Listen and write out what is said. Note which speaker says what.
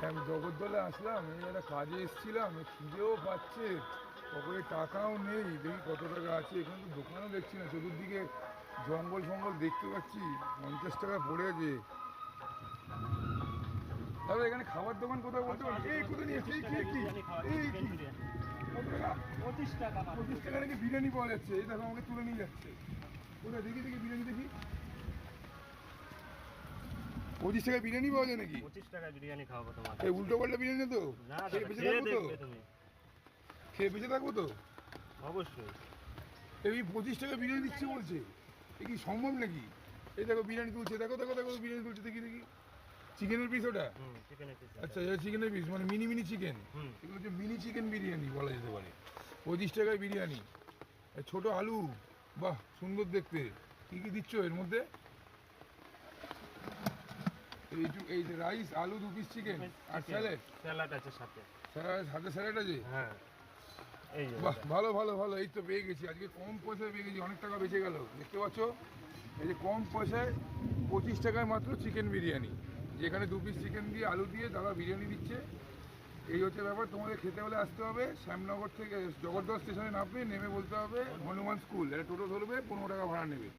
Speaker 1: এই জগদ্দলে আসলাম, এই একটা কাজে এসেছিলাম, খিদেও পাচ্ছে, পকেটে টাকাও নেই। দেখি কত টাকা আছে। এখানে তো দোকানও দেখছি না, চতুর্দিকে জঙ্গল ফঙ্গল দেখতে পাচ্ছি। 50 টাকা পড়ে আছে। দাদা এখানে খাবার দোকান কোথাও বলতে পারছি? এই কোথায় নিয়েছে? এই কি এই কি কত টাকা?
Speaker 2: 25 টাকা।
Speaker 1: 25 টাকা নাকি বিরিয়ানি পাওয়া যাচ্ছে। এই দেখো আমাকে তুলে নিয়ে যাচ্ছে। কোথায় দেখি দেখি বিরিয়ানি দেখি। 25 টাকা বিরিয়ানি পাওয়া যায় নাকি?
Speaker 2: 25 টাকা বিরিয়ানি খাওয়াবো তোমার।
Speaker 1: এই উল্টো পাল্টা বিরিয়ানি তো?
Speaker 2: না
Speaker 1: খেয়ে
Speaker 2: দাদা,
Speaker 1: বেঁচে
Speaker 2: খেয়ে
Speaker 1: থাকবো তো?
Speaker 2: দেখবে তুমি।
Speaker 1: খেয়ে বেঁচে থাকবো তো?
Speaker 2: অবশ্যই।
Speaker 1: এই 25 টাকা বিরিয়ানি দিচ্ছে বলছে, এ কি সম্ভব নাকি? এই দেখো বিরিয়ানি তুলছে, দেখো দেখো দেখো বিরিয়ানি তুলছে, দেখি দেখি। চিকেনের পিস ওটা?
Speaker 2: চিকেনের পিস।
Speaker 1: আচ্ছা এটা চিকেনের পিস, মানে মিনি মিনি চিকেন। এগুলো হচ্ছে মিনি চিকেন বিরিয়ানি বলা যেতে পারে। 25 টাকায় বিরিয়ানি। ছোট আলু, বাহ সুন্দর দেখতে। কি কি দিচ্ছ এর মধ্যে? এই যে রাইস, আলু, 2 পিস চিকেন আর স্যালাড।
Speaker 2: স্যালাড আছে সাথে।
Speaker 1: সাথে স্যালাড আছে?
Speaker 2: হ্যাঁ এই যে
Speaker 1: বাহ ভালো ভালো ভালো, এই তো পেয়ে গেছি। আজকে কম পয়সায় পেয়ে গেছি, অনেক টাকা বেঁচে গেল। দেখতে পাচ্ছ এই যে কম পয়সায় 25 টাকায় মাত্র চিকেন বিরিয়ানি, যেখানে 2 পিস চিকেন দিয়ে আলু দিয়ে দাদা বিরিয়ানি দিচ্ছে। এই হচ্ছে ব্যাপার। তোমাদের খেতে হলে আসতে হবে শ্যামনগর থেকে জগদ্দল স্টেশনে নামবে, নেমে বলতে হবে হনুমান স্কুল। এটা টোটো ধরবে, 15 টাকা ভাড়া নেবে।